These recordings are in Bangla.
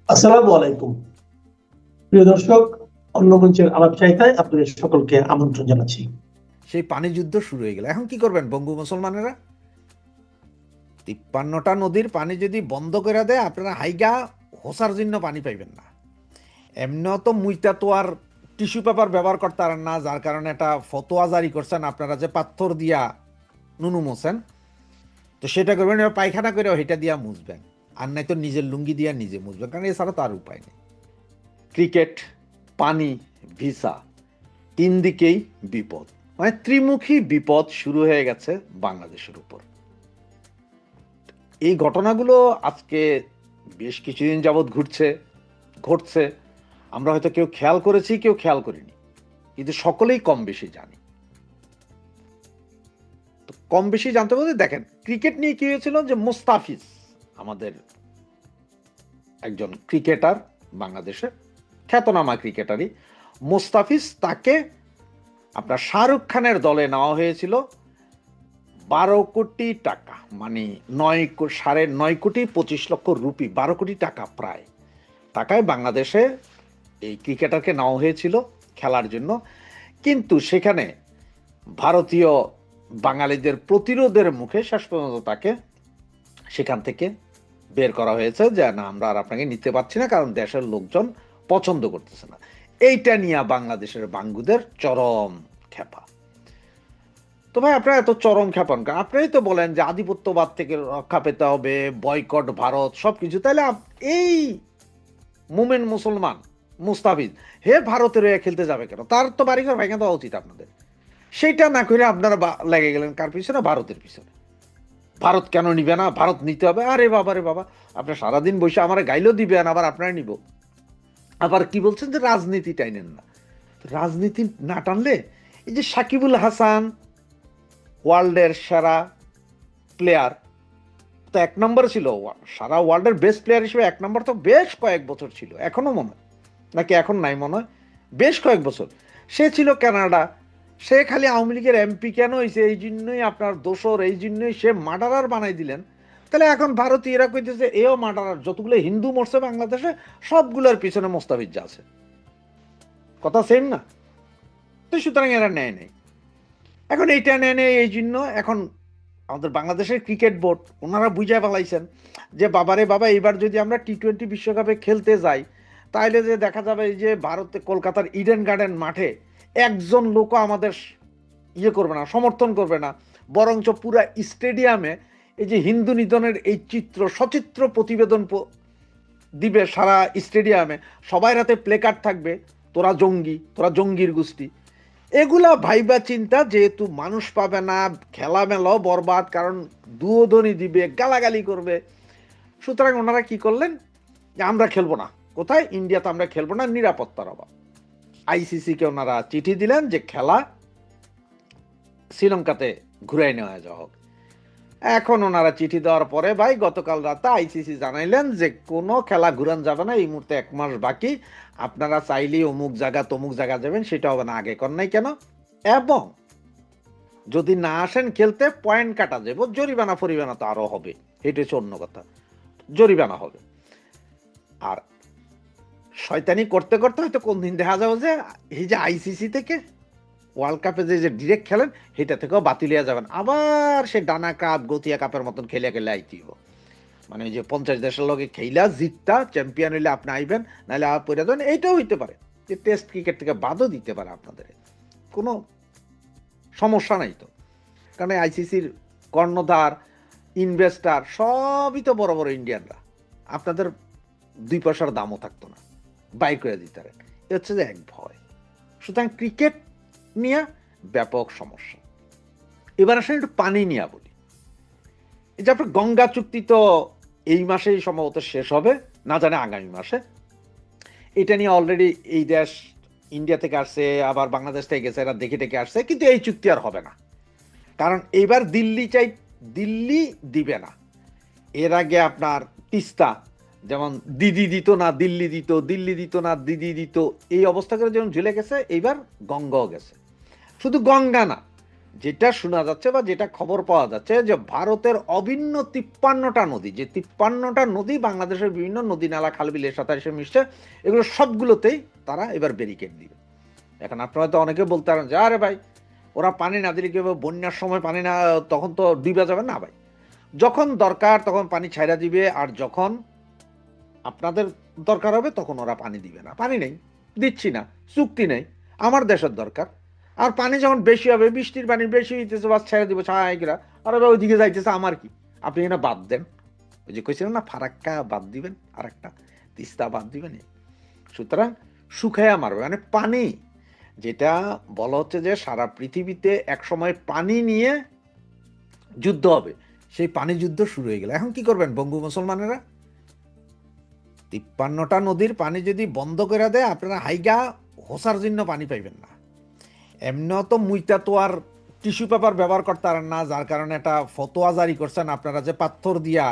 আসসালামু আলাইকুম। প্রিয় দর্শক, অন্য মঞ্চের আলাপ চাইতায় আপনাদের সকলকে আমন্ত্রণ জানাচ্ছি। সেই পানি যুদ্ধ শুরু হয়ে গেল। এখন কি করবেন বঙ্গু মুসলমানেরা? 53টা নদীর পানি যদি বন্ধ করে দেয়, আপনারা হাইগা হোসার জন্য পানি পাইবেন না। এমনিও তো মুইতা তো আর টিস্যু পেপার ব্যবহার করতে পারেন না, যার কারণে একটা ফতোয়া জারি করছেন আপনারা যে পাথর দিয়া নুনু মোছেন, তো সেটা করবেন। এবার পায়খানা করে সেটা দিয়া মুছবেন, আর নাই তো নিজের লুঙ্গি দিয়া নিজে মুছবেন, কারণ এছাড়া তো আর উপায় নেই। ক্রিকেট, পানি, ভিসা, তিন দিকেই বিপদ, মানে ত্রিমুখী বিপদ শুরু হয়ে গেছে বাংলাদেশের উপর। এই ঘটনাগুলো আজকে বেশ কিছুদিন যাবৎ ঘটছে। আমরা হয়তো কেউ খেয়াল করেছি, কেউ খেয়াল করিনি, কিন্তু সকলেই কম বেশি জানি। তো কম বেশি জানতে বলতে দেখেন, ক্রিকেট নিয়ে কি হয়েছিল যে মুস্তাফিজ আমাদের একজন ক্রিকেটার, বাংলাদেশের খ্যাতনামা ক্রিকেটারই মুস্তাফিজ, তাকে আপনার শাহরুখ খানের দলে নেওয়া হয়েছিল 12 কোটি টাকা, মানে 9.25 লক্ষ রুপি, 12 কোটি টাকা প্রায় টাকায় বাংলাদেশে এই ক্রিকেটারকে নেওয়া হয়েছিল খেলার জন্য। কিন্তু সেখানে ভারতীয় বাঙালিদের প্রতিরোধের মুখে শেষ পর্যন্ত তাকে সেখান থেকে বের করা হয়েছে, যে না, আমরা আর আপনাকে নিতে পারছি না, কারণ দেশের লোকজন পছন্দ করতেছে না। এইটা নিয়ে বাংলাদেশের বাঙ্গুদের চরম খেপা। তো ভাই, আপনারা এত চরম খেপান কেন? আপনারাই তো বলেন যে আধিপত্যবাদ থেকে রক্ষা পেতে হবে, বয়কট ভারত, সবকিছু। তাহলে এই মোমেন মুসলমান মুস্তাফিজ হে ভারতের হয়ে খেলতে যাবে কেন? তার তো বাড়িঘর ভেঙে দেওয়া উচিত আপনাদের। সেইটা না করে আপনারা লেগে গেলেন কার পিছনে? ভারতের পিছনে। ভারত কেন নিবে না? ভারত নিতে হবে। আরে বাবা রে বাবা, আপনার সারাদিন বসে আমার গাইলেও দিবেন, আবার আপনারা নিব। আবার কি বলছেন যে রাজনীতি টাইনেন না? রাজনীতি না টানলে এই যে সাকিবুল হাসান, ওয়ার্ল্ডের সেরা প্লেয়ার, তো 1 নম্বর ছিল, সারা ওয়ার্ল্ডের বেস্ট প্লেয়ার হিসেবে 1 নম্বর তো বেশ কয়েক বছর ছিল, এখনো মনে হয়, নাকি এখন নাই মনে হয়, বেশ কয়েক বছর সে ছিল কানাডা। সে খালি আওয়ামী লীগের এমপি কেন হয়েছে, এই জন্যই আপনার দোসর, এই জন্যই সে মার্ডারার বানাই দিলেন। তাহলে এখন ভারতীয়রা কইতেছে এও মার্ডারার, যতগুলো হিন্দু মরছে বাংলাদেশে সবগুলোর পিছনে মোস্তাফিজ আছে। কথা সেম না? তো সুতরাং এরা নেয় নেই। এখন এইটা নেয় নেই, এই জন্য এখন আমাদের বাংলাদেশের ক্রিকেট বোর্ড ওনারা বুঝায় ফেলাইছেন যে বাবারে বাবা, এইবার যদি আমরা টি-20 বিশ্বকাপে খেলতে যাই, তাইলে যে দেখা যাবে এই যে ভারতে কলকাতার ইডেন গার্ডেন মাঠে একজন লোকও আমাদের ইয়ে করবে না, সমর্থন করবে না, বরঞ্চ পুরা স্টেডিয়ামে এই যে হিন্দু নিধনের এই চিত্র সচিত্র প্রতিবেদন দিবে সারা স্টেডিয়ামে, সবাই হাতে প্লেকার্ড থাকবে, তোরা জঙ্গি, তোরা জঙ্গির গোষ্ঠী। এগুলা ভাইবা চিন্তা, যেহেতু মানুষ পাবে না, খেলা মেলাও বরবাদ, কারণ দুয়োধনই দিবে, গালাগালি করবে। সুতরাং ওনারা কি করলেন, যে আমরা খেলবো না। কোথায়? ইন্ডিয়াতে আমরা খেলবো না, নিরাপত্তার অভাব। আইসিসিকে ওনারা চিঠি দিলেন যে খেলা শ্রীলঙ্কাতে ঘুরাই নেওয়া যাওয়া হোক। এখন ওনারা চিঠি দেওয়ার পরে ভাই গতকাল রাতে আইসিসি জানাইলেন যে কোনো খেলা ঘুরান যাবে না, এই মুহূর্তে 1 মাস বাকি, আপনারা চাইলেই অমুক জায়গা তমুক জায়গা যাবেন, সেটা হবে না। আগে কর নাই কেন? এবং যদি না আসেন খেলতে পয়েন্ট কাটা যাবে, জরিমানা ফরিমানা তো আরো হবে, এটা হচ্ছে অন্য কথা, জরিমানা হবে। আর শয়তানি করতে করতে হয়তো কোন দিন দেখা যাবে যে এই যে আইসিসি থেকে ওয়ার্ল্ড কাপে যে ডিরেক্ট খেলেন, সেটা থেকেও বাতিল হয়ে যাবেন, আবার সে ডানা কাপ গতিয়া কাপের মতন খেলে খেলে আইতে হইব। মানে ওই যে 50 দেশের লগে খেইলা জিততা চ্যাম্পিয়ন হইলে আপনি আইবেন, নাহলে আবার পড়ে যাবেন। এইটাও হইতে পারে যে টেস্ট ক্রিকেট থেকে বাদও দিতে পারে আপনাদের, কোনো সমস্যা নাই তো। কারণ আইসিসির কর্ণধার, ইনভেস্টার সবই তো বড় বড় ইন্ডিয়ানরা, আপনাদের 2 পয়সার দামও থাকতো না, বাই করে দিতে পারেন। এ হচ্ছে যে এক ভয়। সুতরাং ক্রিকেট নিয়ে ব্যাপক সমস্যা। এবার আসলে একটু পানি নিয়ে বলি। এই যে আপনার গঙ্গা চুক্তি তো এই মাসেই সম্ভবত শেষ হবে, না জানে আগামী মাসে। এটা নিয়ে অলরেডি এই দেশ ইন্ডিয়া থেকে আসছে, আবার বাংলাদেশ থেকে গেছে, এরা দেখে টেকে আসছে, কিন্তু এই চুক্তি আর হবে না। কারণ এইবার দিল্লি দিবে না। এর আগে আপনার তিস্তা যেমন দিদি দিত না দিল্লি দিত, দিল্লি দিত না দিদি দিত, এই অবস্থা করে যেমন ঝুলে গেছে, এইবার গঙ্গাও গেছে। শুধু গঙ্গা না, যেটা শোনা যাচ্ছে বা যেটা খবর পাওয়া যাচ্ছে যে ভারতের অভিন্ন 53টা নদী, যে 53টা নদী বাংলাদেশের বিভিন্ন নদী নালা খাল বিলের সাথে এসে মিশছে, এগুলো সবগুলোতেই তারা এবার ব্যারিকেড দিবে। এখন আপনারা তো অনেকে বলতে পারেন যে আরে ভাই ওরা পানি না দিলে কি হবে, বন্যার সময় পানি না তখন তো ডুবে যাবে না। ভাই যখন দরকার তখন পানি ছাইড়া দিবে, আর যখন আপনাদের দরকার হবে তখন ওরা পানি দিবে না। পানি নেই, দিচ্ছি না, চুক্তি নেই, আমার দেশের দরকার। আর পানি যখন বেশি হবে, বৃষ্টির পানি বেশি হইতেছে, বাস ছেড়ে দিব ছাইরা, আর ওইদিকে যাইতেছে, আমার কি? আপনি এখানে বাদ দেন। ওই যে কইছিলেন না ফারাক্কা বাদ দিবেন, আর একটা তিস্তা বাদ দিবেন। সুতরাং শুকাইয়া মারবে, মানে পানি, যেটা বলা হচ্ছে যে সারা পৃথিবীতে এক সময় পানি নিয়ে যুদ্ধ হবে, সেই পানি যুদ্ধ শুরু হয়ে গেল। এখন কি করবেন বঙ্গু মুসলমানেরা? 53টা নদীর পানি যদি বন্ধ করে দেয়, আপনারা হাইগা হোসার জন্য পানি পাইবেন না। এমনিও তো মুইতা তো আর টিস্যু পেপার ব্যবহার করতে পারেন না, যার কারণে একটা ফতোয়া জারি করছেন আপনারা যে পাথর দিয়া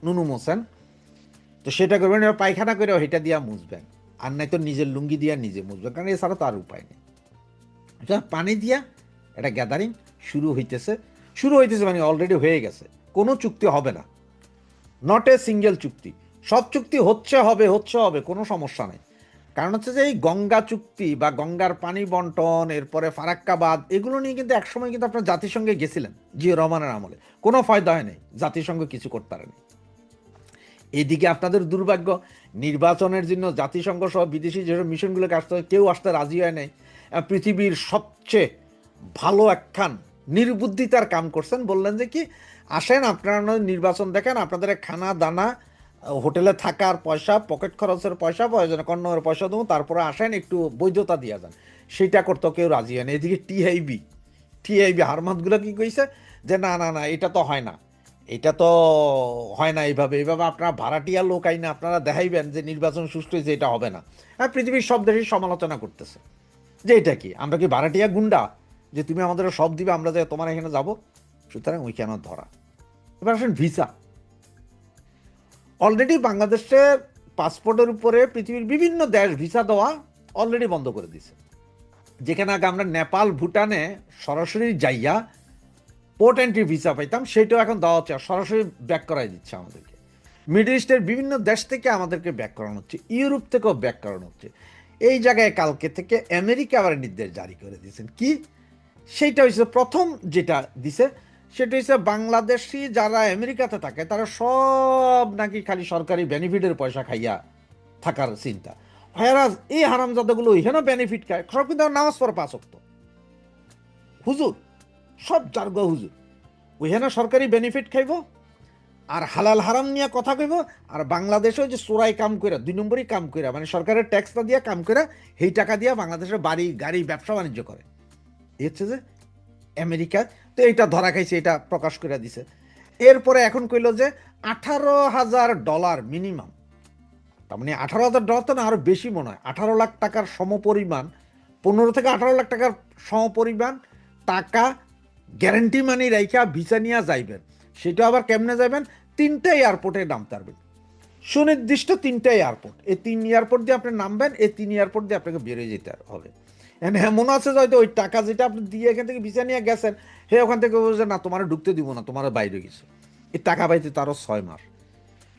নুনু মোছেন, তো সেটা করবেন, এবার পায়খানা করে সেটা দিয়া মুছবেন, আর নাই তো নিজের লুঙ্গি দিয়া নিজে মুছবেন, কারণ এছাড়া তো আর উপায় নেই। পানি দিয়া এটা গ্যাদারিং শুরু হইতেছে মানে অলরেডি হয়ে গেছে। কোনো চুক্তি হবে না, নট এ সিঙ্গেল চুক্তি। সব চুক্তি হবে, কোনো সমস্যা নেই। কারণ হচ্ছে যে এই গঙ্গা চুক্তি বা গঙ্গার পানি বন্টন, এরপরে ফারাক্কাবাদ, এগুলো নিয়ে কিন্তু একসময় কিন্তু আপনার জাতিসংঘে গেছিলেন জিয়া রহমানের আমলে, কোনো ফায়দা হয়নি, জাতিসংঘ কিছু করতে পারেনি। এদিকে আপনাদের দুর্ভাগ্য, নির্বাচনের জন্য জাতিসংঘ সহ বিদেশি যেসব মিশনগুলোকে আসতে হয়, কেউ আসতে রাজি হয় নাই। পৃথিবীর সবচেয়ে ভালো একখান নির্বুদ্ধিতার কাম করছেন, বললেন যে কি আসেন আপনারা নির্বাচন দেখেন, আপনাদের খানা দানা, হোটেলে থাকার পয়সা, পকেট খরচের পয়সা, প্রয়োজনে কন্যার পয়সা দেবো, তারপরে আসেন একটু বৈধতা দিয়ে যান। সেটা করতে কেউ রাজি হয় না। এদিকে টিআইবি হারমাতগুলো কি কইছে যে না না না, এটা তো হয় না, এটা তো হয় না, এইভাবে আপনারা ভাড়াটিয়া লোক আইনা আপনারা দেখাইবেন যে নির্বাচন সুষ্ঠু হয়েছে, এটা হবে না। হ্যাঁ, পৃথিবীর সব দেশই সমালোচনা করতেছে যে এটা কি, আমরা কি ভাড়াটিয়া গুন্ডা যে তুমি আমাদের সব দিবে, আমরা যে তোমার এখানে যাব? সুতরাং ওই কেন ধরা। এবার আসেন ভিসা। অলরেডি বাংলাদেশের পাসপোর্টের উপরে পৃথিবীর বিভিন্ন দেশ ভিসা দেওয়া অলরেডি বন্ধ করে দিছে। যেখানে আগে আমরা নেপাল ভুটানে সরাসরি যাইয়া পোর্ট এন্ট্রি ভিসা পাইতাম, সেটাও এখন দেওয়া হচ্ছে, সরাসরি ব্যাক করাই দিচ্ছে আমাদেরকে। মিডল ইস্টের বিভিন্ন দেশ থেকে আমাদেরকে ব্যাক করানো হচ্ছে, ইউরোপ থেকেও ব্যাক করানো হচ্ছে। এই জায়গায় কালকে থেকে আমেরিকা আবার নির্দেশ জারি করে দিয়েছেন। কি সেইটা হচ্ছে প্রথম যেটা দিছে, সেটা হচ্ছে বাংলাদেশি যারা আমেরিকাতে থাকে তারা সব নাকি খালি সরকারি বেনিফিটের পয়সা খাইয়া থাকার চিন্তা। হেরাজ এই হারামজাদাগুলো ওইখানে বেনিফিট খায়, সব কিন্তু নামাজ পড়ে 5 ওয়াক্ত, হুজুর সব জার্গা হুজুর, ওইখানে সরকারি বেনিফিট খাইব আর হালাল হারাম নিয়ে কথা কইব। আর বাংলাদেশেও যে চোরাই কাম করে, 2 নম্বরই কাম করে, মানে সরকারের ট্যাক্সটা দিয়ে কাম করে, সেই টাকা দিয়ে বাংলাদেশের বাড়ি গাড়ি ব্যবসা বাণিজ্য করে। এই হচ্ছে যে আমেরিকা। তো এইটা ধরা খাইছে, এটা প্রকাশ করে দিছে। এরপরে এখন কইল যে $18,000 মিনিমাম, তার মানে $18,000 তো না, আরো বেশি মনে হয়, 18 লাখ টাকার সমপরিমাণ, 15 থেকে 18 লাখ টাকার সমপরিমাণ টাকা গ্যারান্টি মানি রাইখা ভিসা নিয়ে যাইবেন। সেটা আবার কেমনে যাবেন? 3টা এয়ারপোর্টে নামতে পারবেন, সুনির্দিষ্ট 3টা এয়ারপোর্ট। এই 3 এয়ারপোর্ট দিয়ে আপনি নামবেন, এই 3 এয়ারপোর্ট দিয়ে আপনাকে বেরিয়ে যেতে হবে। এমন আছে যে হয়তো ওই টাকা যেটা আপনি দিয়ে এখান থেকে ভিসা নিয়ে গেছেন, হে ওখান থেকে বলছে না তোমার ঢুকতে দিব না, তোমার বাইরে গেছে। এই টাকা পাইতে তারও 6 মাস।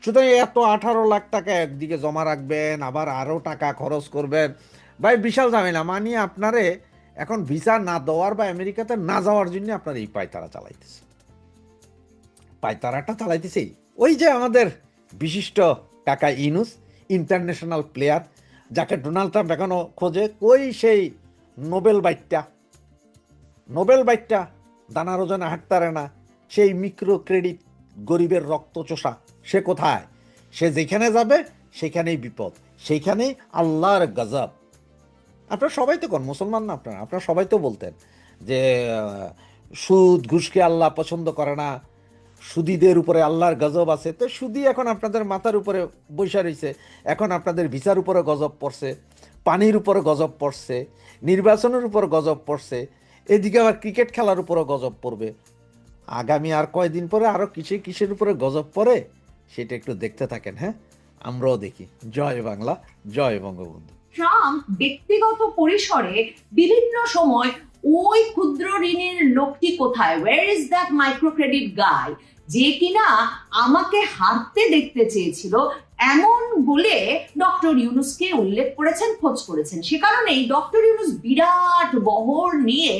সুতরাং এত 18 লাখ টাকা একদিকে জমা রাখবেন, আবার আরও টাকা খরচ করবেন, ভাই বিশাল ঝামেলা। মানে আপনারে এখন ভিসা না দেওয়ার বা আমেরিকাতে না যাওয়ার জন্য আপনার এই পায়তারা চালাইতেছে। পায়তারাটা চালাইতেছে ওই যে আমাদের বিশিষ্ট কাকা ইনুস, ইন্টারন্যাশনাল প্লেয়ার, যাকে ডোনাল্ড ট্রাম্প এখনো খোঁজে। কই সেই নোবেল বাইটটা দানার ওজনে হাঁটতারে না, সেই মিক্রো ক্রেডিট গরিবের রক্ত চোষা, সে কোথায়? সে যেখানে যাবে সেখানেই বিপদ, সেইখানেই আল্লাহর গজব। আপনারা সবাই তো কোন মুসলমান না, আপনারা সবাই তো বলতেন যে সুদ ঘুষকে আল্লাহ পছন্দ করে না, সুদীদের উপরে আল্লাহর গজব আছে। তো সুদী এখন আপনাদের মাথার উপরে বৈশা রয়েছে, এখন আপনাদের ভিসার উপরে গজব পড়ছে, পানির উপরে গজব পড়ছে, নির্বাচনের উপর গজব পড়ছে, এদিকে আবার ক্রিকেট খেলার উপরে গজব পড়বে। আগামী আর কয়দিন পরে আরো কিসের উপরে গজব পড়ে সেটা একটু দেখতে থাকেন। হ্যাঁ, আমরাও দেখি। জয় বাংলা, জয় বঙ্গবন্ধু। ট্রাম্প ব্যক্তিগত পরিসরে বিভিন্ন সময় ওই ক্ষুদ্র ঋণের লোকটি কোথায়? Where is that micro credit guy যে কিনা আমাকে হারতে দেখতে চেয়েছিল, এমন বলে ডক্টর ইউনূসকে উল্লেখ করেছেন, খোঁজ করেছেন। সে কারণেই ডক্টর ইউনূস বিরাট বহর নিয়ে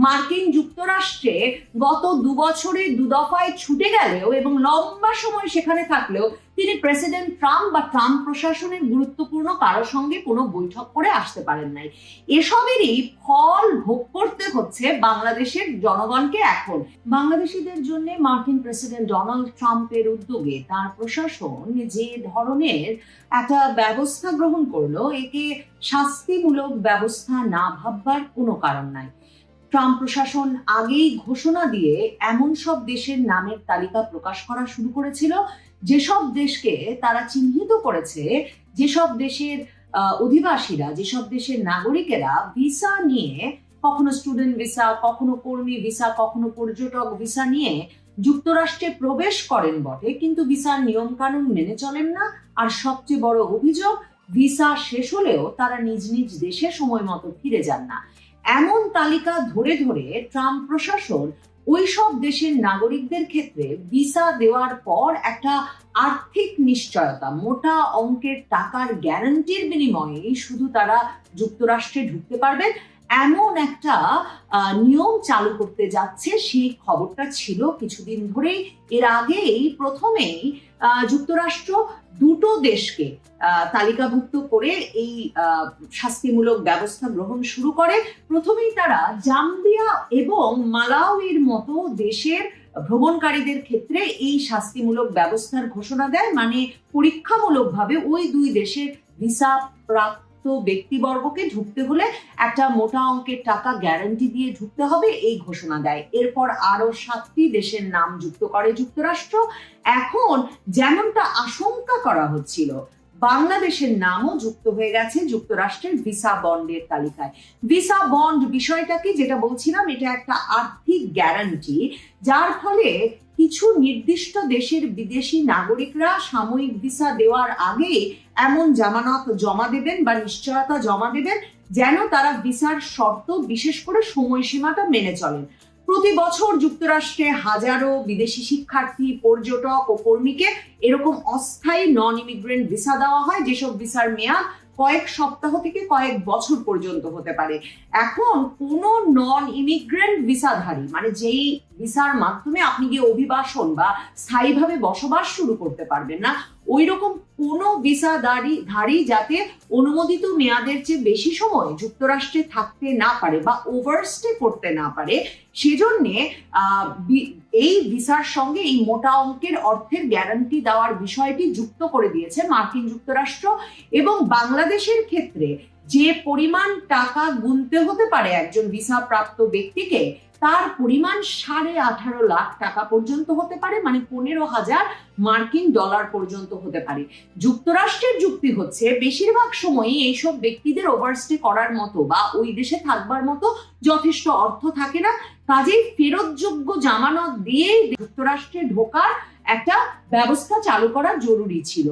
মার্কিন যুক্তরাষ্ট্রে গত 2 বছরে 2 দফায় ছুটে গেলেও এবং লম্বা সময় সেখানে থাকলেও তিনি প্রেসিডেন্ট ট্রাম্প বা ট্রাম্প প্রশাসনের গুরুত্বপূর্ণ কারোর সঙ্গে কোনো বৈঠক করে আসতে পারেন নাই। এসবেরই ফল ভোগ করতে হচ্ছে বাংলাদেশের জনগণকে। এখন বাংলাদেশিদের জন্য মার্কিন প্রেসিডেন্ট ডোনাল্ড ট্রাম্পের উদ্যোগে তার প্রশাসন যে ধরনের একটা ব্যবস্থা গ্রহণ করলো, একে শাস্তিমূলক ব্যবস্থা না ভাববার কোনো কারণ নাই। ট্রাম্প প্রশাসন আগেই ঘোষণা দিয়ে এমন সব দেশের নামের তালিকা প্রকাশ করা শুরু করেছিল যেসব দেশকে তারা চিহ্নিত করেছে, যেসব দেশের অধিবাসীরা, যেসব দেশের নাগরিকেরা ভিসা নিয়ে, কখনো স্টুডেন্ট ভিসা, কখনো কর্মী ভিসা, কখনো পর্যটক ভিসা নিয়ে যুক্তরাষ্ট্রে প্রবেশ করেন বটে, কিন্তু ভিসার নিয়ম কানুন মেনে চলেন না। আর সবচেয়ে বড় অভিযোগ, ভিসা শেষ হলেও তারা নিজ নিজ দেশে সময় মতো ফিরে যান না। এমন তালিকা ধরে ধরে ট্রাম্প প্রশাসন ওই সব দেশের নাগরিকদের ক্ষেত্রে ভিসা দেওয়ার পর একটা আর্থিক নিশ্চয়তা, মোটা অঙ্কের টাকার গ্যারান্টির বিনিময়ে শুধু তারা যুক্তরাষ্ট্রে ঢুকতে পারবেন, এমন একটা নিয়ম চালু করতে যাচ্ছে। সেই খবরটা ছিল কিছুদিন ধরেই। এর আগেই প্রথমেই যুক্তরাষ্ট্র 2টো দেশকে তালিকাভুক্ত করে এই শাস্তিমূলক ব্যবস্থা গ্রহণ শুরু করে। প্রথমেই তারা জাম্বিয়া এবং মালাউইর মতো দেশের ভ্রমণকারীদের ক্ষেত্রে এই শাস্তিমূলক ব্যবস্থার ঘোষণা দেয়, মানে পরীক্ষামূলকভাবে ওই 2 দেশের ভিসা প্রাপ্ত ব্যক্তিবর্গকে ঢুকতে হলে একটা মোটা অঙ্কের টাকা গ্যারান্টি দিয়ে ঢুকতে হবে, এই ঘোষণা দেয়। এরপর আরো 7টি দেশের নাম যুক্ত করে যুক্তরাষ্ট্র। এখন যেমনটা আশঙ্কা করা হচ্ছিল, বাংলাদেশের নামও যুক্ত হয়ে গেছে যুক্তরাষ্ট্রের ভিসা বন্ডের তালিকায়। ভিসা বন্ড বিষয়টা কি, যেটা বলছিলাম, এটা একটা আর্থিক গ্যারান্টি, যার ফলে কিছু নির্দিষ্ট দেশের বিদেশি নাগরিকরা সাময়িক ভিসা দেওয়ার আগে এমন জামানত জমা দেবেন বা নিশ্চয়তা জমা দেবেন যেন তারা ভিসার শর্ত, বিশেষ করে সময়সীমাটা মেনে চলেন। প্রতি বছর যুক্তরাষ্ট্রে হাজারো বিদেশি শিক্ষার্থী, পর্যটক ও কর্মীকে এরকম অস্থায়ী নন ইমিগ্রেন্ট ভিসা দেওয়া হয়, যেসব ভিসার মেয়াদ কয়েক সপ্তাহ থেকে কয়েক বছর পর্যন্ত হতে পারে। এখন কোনো নন ইমিগ্রেন্ট ভিসাধারী, মানে যেই ভিসার মাধ্যমে আপনি গিয়ে অভিবাসন বা স্থায়ীভাবে বসবাস শুরু করতে পারবেন না, ওই রকম কোনো ভিসাধারী যাতে অনুমোদিত মেয়াদের চেয়ে বেশি সময় যুক্তরাষ্ট্রে থাকতে না পারে বা ওভারস্টে করতে না পারে, সেজন্যে এই ভিসার সঙ্গে এই মোটা অঙ্কের অর্থের গ্যারান্টি দেওয়ার বিষয়টি যুক্ত করে দিয়েছে মার্কিন যুক্তরাষ্ট্র। এবং বাংলাদেশের ক্ষেত্রে যে পরিমাণ টাকা গুনতে হতে পারে একজন ভিসা প্রাপ্ত ব্যক্তিকে, তার পরিমাণ 18.5 লাখ টাকা পর্যন্ত হতে পারে, মানে 15,000 মার্কিন ডলার পর্যন্ত হতে পারে। যুক্তরাষ্ট্রের যুক্তি হচ্ছে, বেশিরভাগ সময়ই এইসব ব্যক্তিদের ওভারস্টে করার মতো বা ওই দেশে থাকবার মতো যথেষ্ট অর্থ থাকে না, কাজেই ফেরতযোগ্য জামানত দিয়ে যুক্তরাষ্ট্রে ঢোকার একটা ব্যবস্থা চালু করা জরুরি ছিল।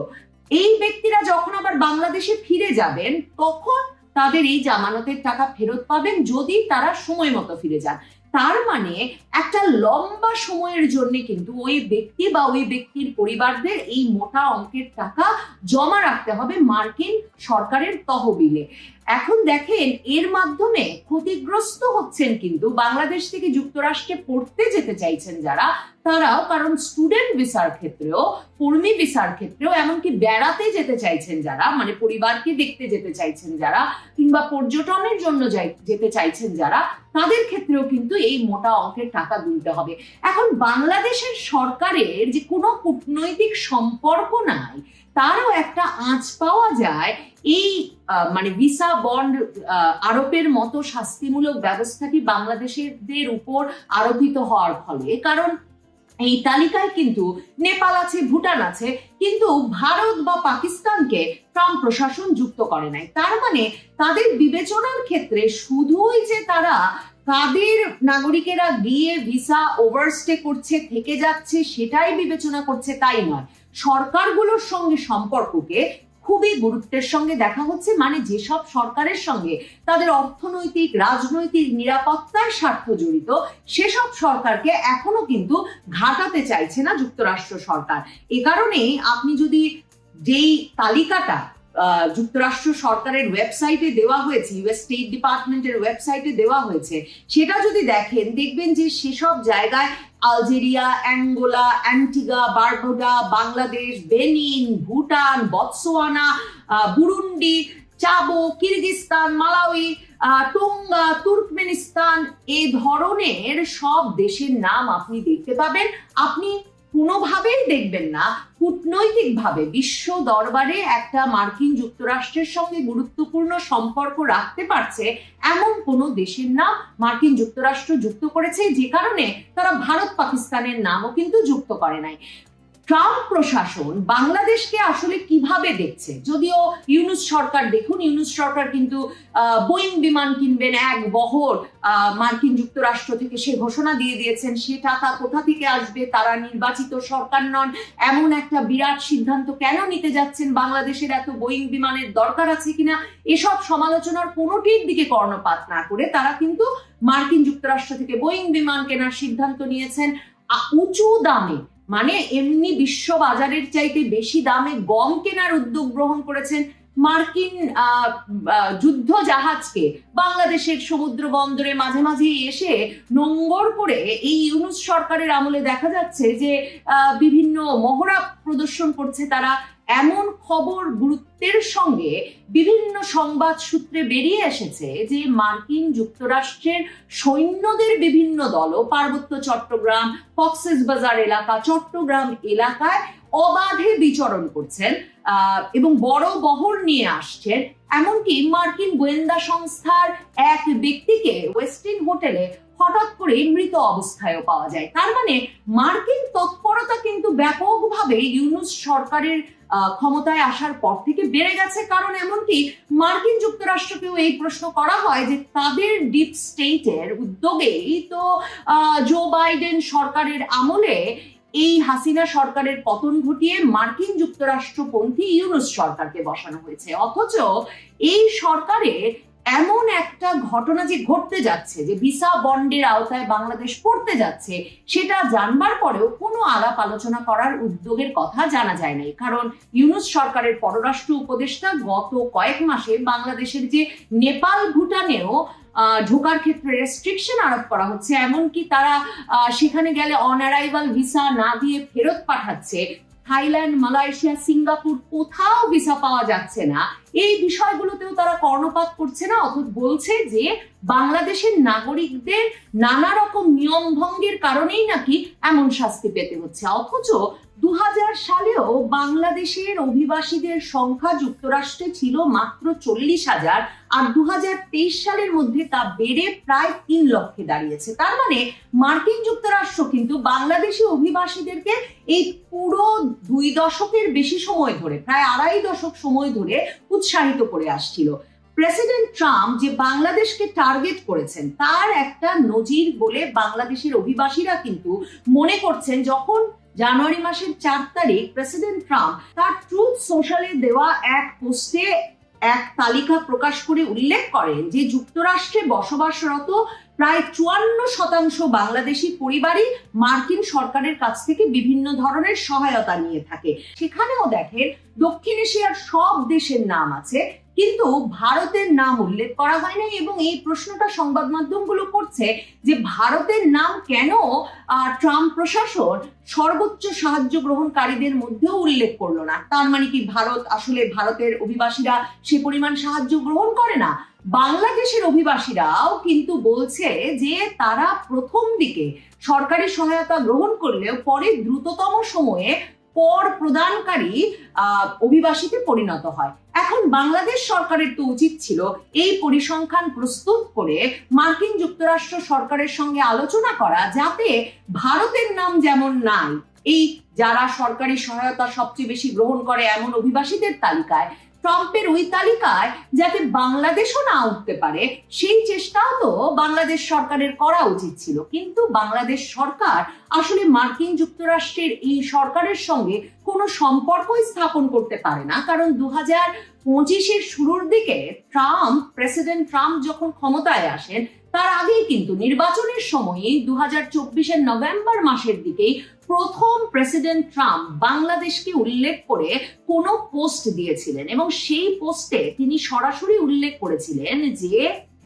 এই ব্যক্তিরা যখন আবার বাংলাদেশে ফিরে যাবেন, তখন তাদের এই জামানতের টাকা ফেরত পাবেন যদি তারা সময় মতো ফিরে যান। তার মানে একটা লম্বা সময়ের জন্য কিন্তু ওই ব্যক্তি বা ওই ব্যক্তির পরিবারদের এই মোটা অঙ্কের টাকা জমা রাখতে হবে মার্কিন সরকারের তহবিলে। এখন দেখেন, এর মাধ্যমে ক্ষতিগ্রস্ত হচ্ছেন কিন্তু বাংলাদেশ থেকে যুক্তরাষ্ট্রে পড়তে যেতে চাইছেন যারা, তারাও। কারণ স্টুডেন্ট ভিসার ক্ষেত্রেও, কর্মী ভিসার ক্ষেত্রেও, এমনকি বেড়াতে যেতে চাইছেন যারা, মানে পরিবারকে দেখতে যেতে চাইছেন যারা, কিংবা পর্যটনের জন্য যেতে চাইছেন যারা, তাদের ক্ষেত্রেও কিন্তু এই মোটা অঙ্কের টাকা গুনতে হবে। এখন বাংলাদেশের সরকারের যে কোনো কূটনৈতিক সম্পর্ক নাই, তারও একটা আঁচ পাওয়া যায় এই মানে ভিসা বন্ড আরোপের মতো শাস্তিমূলক ব্যবস্থাটি বাংলাদেশিদের উপর আরোপিত হওয়ার ফলে। কারণ এই তালিকায় কিন্তু নেপাল আছে, ভুটান আছে, কিন্তু ভারত বা পাকিস্তানকে ট্রাম্প প্রশাসন যুক্ত করে নাই। তার মানে তাদের বিবেচনার ক্ষেত্রে শুধুই যে তারা কাদের নাগরিকেরা গিয়ে ভিসা ওভারস্টে করছে, থেকে যাচ্ছে, সেটাই বিবেচনা করছে তাই নয়, সরকারগুলোর সঙ্গে সম্পর্ককে খুবই গুরুত্বের সঙ্গে দেখা হচ্ছে, মানে যেসব সরকারের সঙ্গে তাদের অর্থনৈতিক রাজনৈতিক নিরাপত্তার স্বার্থ জড়িত সেসব সরকারকে এখনো কিন্তু ঘাটাতে চাইছে না যুক্তরাষ্ট্র সরকার। এ কারণে আপনি যদি যেই তালিকাটা যুক্তরাষ্ট্র সরকারের ওয়েবসাইটে দেওয়া হয়েছে, ইউএস স্টেট ডিপার্টমেন্টের ওয়েবসাইটে দেওয়া হয়েছে, সেটা যদি দেখেন দেখবেন যে সেসব জায়গায় Algeria, Angola, Antigua, Barbuda, Bangladesh, Benin, Bhutan, Botswana, Burundi, চাবো, কিরগিস্তান, মালাউই, টোঙ্গা, তুর্কমেনিস্তান, এই ধরনের সব দেশের নাম আপনি দেখতে পাবেন। আপনি কোনোভাবেই দেখবেন না কূটনৈতিকভাবে বিশ্ব দরবারে একটা মার্কিন যুক্তরাষ্ট্রের সঙ্গে গুরুত্বপূর্ণ সম্পর্ক রাখতে পারছে এমন কোনো দেশের নাম মার্কিন যুক্তরাষ্ট্র যুক্ত করেছে, যে কারণে তারা ভারত পাকিস্তানের নামও কিন্তু যুক্ত করে নাই। ট্রাম্প প্রশাসন বাংলাদেশকে আসলে কিভাবে দেখছে, যদিও ইউনূস সরকার, দেখুন ইউনূস সরকার কিন্তু বোয়িং বিমান কিনবেন এক বহর মার্কিন যুক্তরাষ্ট্র থেকে, সে ঘোষণা দিয়ে দিয়েছেন। সে টাকা কোথা থেকে আসবে, তারা নির্বাচিত সরকার নন, এমন একটা বিরাট সিদ্ধান্ত কেন নিতে যাচ্ছেন, বাংলাদেশের এত বোয়িং বিমানের দরকার আছে কিনা, এসব সমালোচনার কোনোটির দিকে কর্ণপাত না করে তারা কিন্তু মার্কিন যুক্তরাষ্ট্র থেকে বোয়িং বিমান কেনার সিদ্ধান্ত নিয়েছেন। উঁচু দামে, মানে এমনি বিশ্ব বাজারের চাইতে বেশি দামে গম কেনার উদ্যোগ গ্রহণ করেছেন। মার্কিন যুদ্ধ জাহাজকে বাংলাদেশের সমুদ্র বন্দরে মাঝে মাঝে এসে নোঙ্গর করে এই ইউনূস সরকারের আমলে দেখা যাচ্ছে যে বিভিন্ন মহড়া প্রদর্শন করছে তারা। এমন খবর গুরুত্বের সঙ্গে বিভিন্ন সংবাদ সূত্রে বেরিয়ে এসেছে যে মার্কিন যুক্তরাষ্ট্রের সৈন্যদের বিভিন্ন দলও পার্বত্য চট্টগ্রাম, কক্সবাজার এলাকা, চট্টগ্রাম এলাকায় অবাধে বিচরণ করছেন এবং বড় বহর নিয়ে আসছেন। এমনকি মার্কিন গোয়েন্দা সংস্থার এক ব্যক্তিকে ওয়েস্টিন হোটেলে হঠাৎ করে মৃত অবস্থায়ও পাওয়া যায়। তার মানে মার্কিন তৎপরতা কিন্তু ব্যাপকভাবে ইউনূস সরকারের ক্ষমতায় আসার পর থেকে বেড়ে গেছে। কারণ এমনকি মার্কিন যুক্তরাষ্ট্রকেও এই প্রশ্ন করা হয় যে তাদের ডিপ স্টেটের উদ্যোগেই তো জো বাইডেন সরকারের আমলে এই হাসিনা সরকারের পতন ঘটিয়ে মার্কিন যুক্তরাষ্ট্রপন্থী ইউনূস সরকারকে বসানো হয়েছে। অথচ এই সরকারের এমন একটা ঘটনা যে ঘটতে যাচ্ছে, যে ভিসা বন্ডের আওতায় বাংলাদেশ পড়তে যাচ্ছে, সেটা জানবার পরেও কোনো আলাপ আলোচনা করার উদ্যোগের কথা জানা যায় নাই। কারণ ইউনূস সরকারের পররাষ্ট্র উপদেষ্টা গত কয়েক মাসে বাংলাদেশের যে নেপাল, ভুটানেও ঢোকার ক্ষেত্রে রেস্ট্রিকশন আরোপ করা হচ্ছে, এমনকি তারা সেখানে গেলে অন অ্যারাইভাল ভিসা না দিয়ে ফেরত পাঠাচ্ছে। থাইল্যান্ড, মালয়েশিয়া, সিঙ্গাপুর, কোথাও ভিসা পাওয়া যাচ্ছে না। এই বিষয়গুলোতেও তারা কর্ণপাত করছে না, অথচ বলছে যে বাংলাদেশের নাগরিকদের নানা রকম নিয়ম ভঙ্গের কারণেই নাকি এমন শাস্তি পেতে হচ্ছে। অথচ 2000 সালেও বাংলাদেশের অভিবাসীদের সংখ্যা যুক্তরাষ্ট্রে ছিল মাত্র 40,000, আর 2023 সালের মধ্যে তা বেড়ে প্রায় 3 লক্ষে দাঁড়িয়েছে। তার মানে মার্কিন যুক্তরাষ্ট্র কিন্তু বাংলাদেশি অভিবাসীদেরকে এই পুরো 2 দশকের বেশি সময় ধরে, প্রায় 2.5 দশক সময় ধরে উৎসাহিত করে আসছিল। প্রেসিডেন্ট ট্রাম্প যে বাংলাদেশকে টার্গেট করেছেন তার একটা নজির বলে বাংলাদেশের অভিবাসীরা কিন্তু মনে করছেন। যখন জানুয়ারি মাসের 4 তারিখ প্রেসিডেন্ট ট্রাম্প তার ট্রুথ সোশ্যালে দেওয়া এক পোস্টে এক তালিকা প্রকাশ করে উল্লেখ করেন যে যুক্তরাষ্ট্রে বসবাসরত প্রায় 54% বাংলাদেশি পরিবারই মার্কিন সরকারের কাছ থেকে বিভিন্ন ধরনের সহায়তা নিয়ে থাকে। সেখানেও দেখেন দক্ষিণ এশিয়ার সব দেশের নাম আছে, কিন্তু ভারতের নাম উল্লেখ করা হয়নি। এবং এই প্রশ্নটা সংবাদ মাধ্যমগুলো করছে যে ভারতের নাম কেন ট্রাম্প প্রশাসন সর্বোচ্চ সাহায্য গ্রহণকারীদের মধ্যেও উল্লেখ করলো না। তার মানে কি ভারতের অভিবাসীরা সে পরিমাণ সাহায্য গ্রহণ করে না? বাংলাদেশের অভিবাসীরাও কিন্তু বলছে যে তারা প্রথম দিকে সরকারি সহায়তা গ্রহণ করলেও পরে দ্রুততম সময়ে কর প্রদানকারী অভিবাসীতে পরিণত হয়। এখন বাংলাদেশ সরকারের তো উচিত ছিল এই পরিসংখ্যান প্রস্তুত করে মার্কিন যুক্তরাষ্ট্র সরকারের সঙ্গে আলোচনা করা, যাতে ভারতের নাম যেমন নাই এই যারা সরকারি সহায়তা সবচেয়ে বেশি গ্রহণ করে এমন অভিবাসীদের তালিকায়, ট্রাম্পের ওই তালিকায় যাতে বাংলাদেশও না উঠতে পারে সেই চেষ্টাও তো বাংলাদেশ সরকারের করা উচিত ছিল। কিন্তু বাংলাদেশ সরকার আসলে মার্কিন যুক্তরাষ্ট্রের এই সরকারের সঙ্গে কোনো সম্পর্কই স্থাপন করতে পারে না, কারণ 2025-এর শুরুর দিকে প্রেসিডেন্ট ট্রাম্প যখন ক্ষমতায় আসেন তার আগেই কিন্তু নির্বাচনের সময়ই 2024-এর নভেম্বর মাসের দিকেই প্রথম প্রেসিডেন্ট ট্রাম্প বাংলাদেশকে উল্লেখ করে কোনো পোস্ট দিয়েছিলেন, এবং সেই পোস্টে তিনি সরাসরি উল্লেখ করেছিলেন যে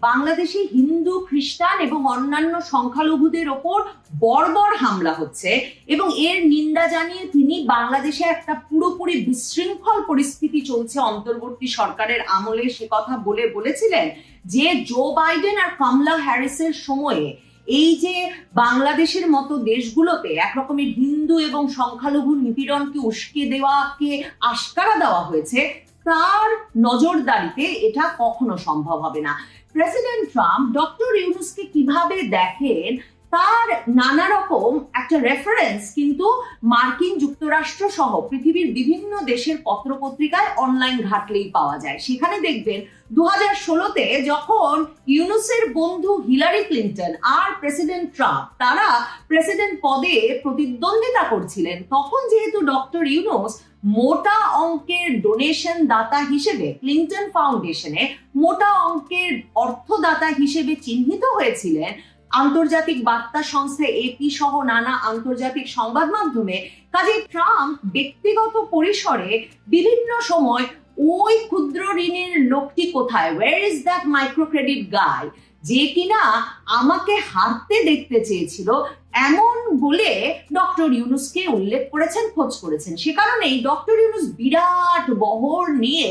বাংলাদেশে হিন্দু, খ্রিস্টান এবং অন্যান্য সংখ্যালঘুদের ওপর বর্বর হামলা হচ্ছে, এবং এর নিন্দা জানিয়ে তিনি বাংলাদেশে একটা পুরোপুরি বিশৃঙ্খল পরিস্থিতি চলছে অন্তর্বর্তী সরকারের আমলে সে কথা বলেছিলেন যে জো বাইডেন আর কমলা হ্যারিসের সময়ে এই যে বাংলাদেশের মতো দেশগুলোতে একরকমের হিন্দু এবং সংখ্যালঘু নিপীড়নকে উস্কে দেওয়াকে আশকারা দেওয়া হয়েছে, তার নজরদারিতে এটা কখনো সম্ভব হবে না। প্রেসিডেন্ট ট্রাম্প ডক্টর ইউনূসকে কিভাবে দেখেন তার নানা রকম একটা রেফারেন্স কিন্তু মার্কিন যুক্তরাষ্ট্র সহ পৃথিবীর বিভিন্ন দেশের পত্রপত্রিকায় অনলাইন ঘাটলেই পাওয়া যায়। সেখানে দেখবেন 2016-তে যখন ইউনূসের বন্ধু হিলারি ক্লিন্টন আর প্রেসিডেন্ট ট্রাম্প তারা প্রেসিডেন্ট পদে প্রতিদ্বন্দ্বিতা করছিলেন, তখন যেহেতু ডক্টর ইউনূস মোটা অঙ্কের ডোনেশন দাতা হিসেবে ক্লিন্টন ফাউন্ডেশনে মোটা অঙ্কের অর্থদাতা হিসেবে চিহ্নিত হয়েছিলেন, আন্তর্জাতিক বার্তা সংস্থা এপি সহ নানা আন্তর্জাতিক সংবাদ মাধ্যমে, কাজে ট্রাম্প ব্যক্তিগত পরিসরে বিভিন্ন সময় ওই ক্ষুদ্র ঋণের লোকটি কোথায়, where is that micro credit guy, যে কিনা আমাকে হারতে দেখতে চেয়েছিল, এমন বলে ডক্টর ইউনূসকে উল্লেখ করেছেন, খোঁজ করেছেন। সে কারণেই ডক্টর ইউনূস বিরাট বহর নিয়ে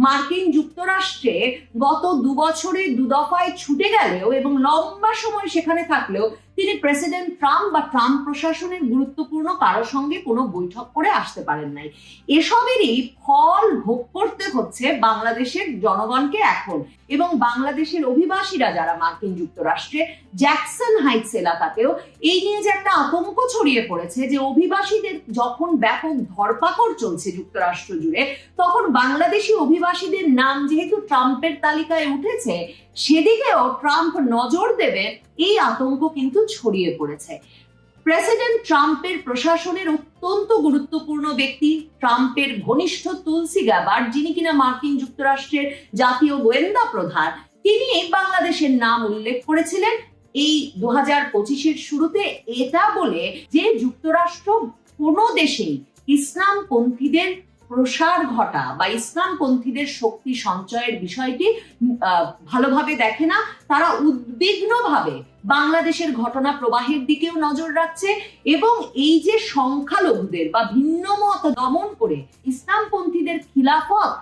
মার্কিন যুক্তরাষ্ট্রে গত 2 বছরে 2 দফায় ছুটে গেলেও এবং লম্বা সময় সেখানে থাকলেও তিনি প্রেসিডেন্ট ট্রাম্প বা ট্রাম্প প্রশাসনের গুরুত্বপূর্ণ কারোর সঙ্গে কোনো বৈঠক করে আসতে পারেন নাই। এসবেরই ফল ভোগ করতে হচ্ছে বাংলাদেশের জনগণকে এখন, এবং বাংলাদেশের অভিবাসীরা যারা মার্কিন যুক্তরাষ্ট্রে জ্যাকসন হাইটস এলাকাতেও এই নিয়ে যে একটা আতঙ্ক ছড়িয়ে পড়েছে যে অভিবাসীদের যখন ব্যাপক ধরপাকড় চলছে যুক্তরাষ্ট্র জুড়ে, তখন বাংলাদেশি অভিবাসীদের নাম যেহেতু ট্রাম্পের তালিকায় উঠেছে সেদিকেও ট্রাম্প নজর দেবেন, এই আতঙ্ক কিন্তু ছড়িয়ে পড়েছে। প্রেসিডেন্ট ট্রাম্পের প্রশাসনের অত্যন্ত গুরুত্বপূর্ণ ব্যক্তি ট্রাম্পের ঘনিষ্ঠ তুলসি গ্যাবার্ড, যিনি কিনা মার্কিন যুক্তরাষ্ট্রের জাতীয় গোয়েন্দা প্রধান, তিনি বাংলাদেশের নাম উল্লেখ করেছিলেন এই 2025-এর শুরুতে, এটা বলে যে যুক্তরাষ্ট্র কোনো দেশেই ইসলামপন্থীদের প্রসার ঘটা বা ইসলামপন্থীদের শক্তি সঞ্চয়ের বিষয়টি ভালোভাবে দেখে না, তারা উদ্বিগ্নভাবে বাংলাদেশের ঘটনা প্রবাহের দিকেও নজর রাখছে, এবং এই যে সংখ্যালঘুদের বা ভিন্ন মত দমন করে ইসলামপন্থীদের খিলাফত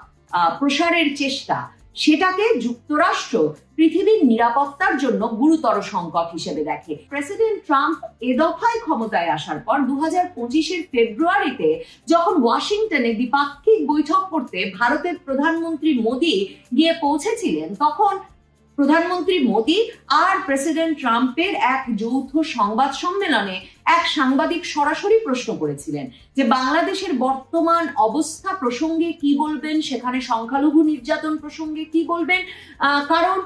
প্রসারের চেষ্টা, সেটাকে যুক্তরাষ্ট্র পৃথিবীর নিরাপত্তার জন্য গুরুতর সংকট হিসেবে দেখে। প্রেসিডেন্ট ট্রাম্প এ দফায় ক্ষমতায় আসার পর 2025-এর ফেব্রুয়ারিতে যখন ওয়াশিংটনে দ্বিপাক্ষিক বৈঠক করতে ভারতের প্রধানমন্ত্রী মোদী গিয়ে পৌঁছেছিলেন, তখন প্রধানমন্ত্রী মোদী আর প্রেসিডেন্ট ট্রাম্পের এক যৌথ সংবাদ সম্মেলনে এক সাংবাদিক সরাসরি প্রশ্ন করেছিলেন যে বাংলাদেশের বর্তমান অবস্থা প্রসঙ্গে কি বলবেন, সেখানে সংখ্যালঘু নির্যাতন প্রসঙ্গে কি বলবেন, কারণ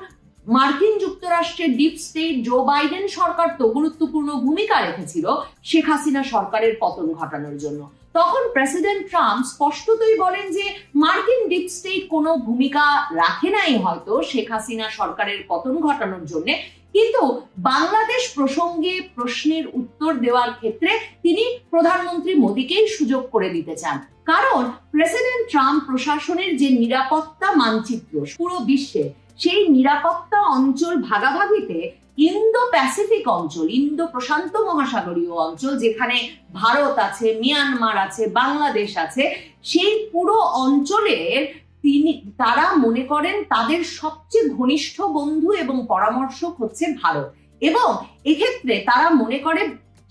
মার্কিন যুক্তরাষ্ট্রের ডিপ স্টেট জো বাইডেন সরকার তো গুরুত্বপূর্ণ ভূমিকা রেখেছিল শেখ হাসিনা সরকারের পতন ঘটানোর জন্য। তখন প্রেসিডেন্ট ট্রাম্প স্পষ্টতই বলেন যে মার্কিন ডিপ স্টেট কোনো ভূমিকা রাখে নাই হয়তো শেখ হাসিনা সরকারের পতন ঘটানোর জন্য, কিন্তু বাংলাদেশ প্রসঙ্গে প্রশ্নের উত্তর দেওয়ার ক্ষেত্রে তিনি প্রধানমন্ত্রী মোদীকেই সুযোগ করে দিতে চান, কারণ প্রেসিডেন্ট ট্রাম্প প্রশাসনের যে নিরাপত্তা মানচিত্র পুরো বিশ্বে, সেই নিরাপত্তা অঞ্চল ভাগাভাগিতে ইন্দো প্যাসিফিক অঞ্চল, ইন্দো প্রশান্ত মহাসাগরীয় অঞ্চল, যেখানে ভারত আছে, মিয়ানমার আছে, বাংলাদেশ আছে, সেই পুরো অঞ্চলের তারা মনে করেন তাদের সবচেয়ে ঘনিষ্ঠ বন্ধু এবং পরামর্শক হচ্ছে ভারত, এবং এক্ষেত্রে তারা মনে করে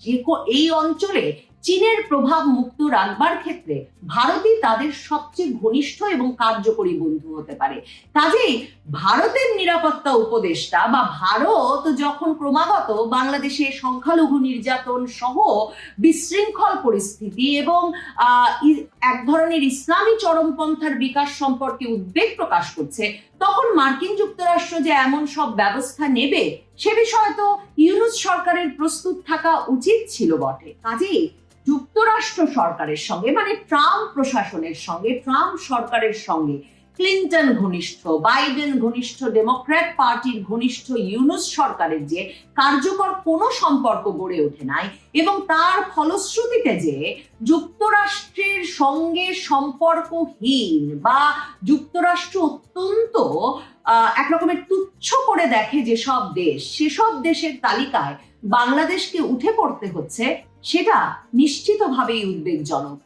যে এই অঞ্চলে চীনের প্রভাব মুক্ত রাখবার ক্ষেত্রে ভারতই তাদের সবচেয়ে ঘনিষ্ঠ এবং কার্যকরী বন্ধু হতে পারে। কাজেই ভারতের নিরাপত্তা উপদেষ্টা বা ভারত যখন ক্রমাগত বাংলাদেশে সংখ্যালঘু নির্যাতন সহ বিশৃঙ্খল পরিস্থিতি এবং এক ধরনের ইসলামী চরমপন্থার বিকাশ সম্পর্কে উদ্বেগ প্রকাশ করছে, তখন মার্কিন যুক্তরাষ্ট্র যে এমন সব ব্যবস্থা নেবে সে বিষয়ে তো ইউনূস সরকারের প্রস্তুত থাকা উচিত ছিল বটে। কাজেই যুক্তরাষ্ট্র সরকারের সঙ্গে, মানে ট্রাম্প প্রশাসনের সঙ্গে, ট্রাম্প সরকারের সঙ্গে ক্লিন্টন ঘনিষ্ঠ, বাইডেন ঘনিষ্ঠ, ডেমোক্র্যাট পার্টির ঘনিষ্ঠ ইউনূস সরকারের যে কার্যকর কোনো সম্পর্ক গড়ে ওঠে নাই, এবং তার ফলশ্রুতিতে যে যুক্তরাষ্ট্রের সঙ্গে সম্পর্কহীন বা যুক্তরাষ্ট্র অত্যন্ত এক রকমের তুচ্ছ করে দেখে যেসব দেশ, সেসব দেশের তালিকায় বাংলাদেশকে উঠে পড়তে হচ্ছে, সেটা নিশ্চিতভাবেই উদ্বেগজনক।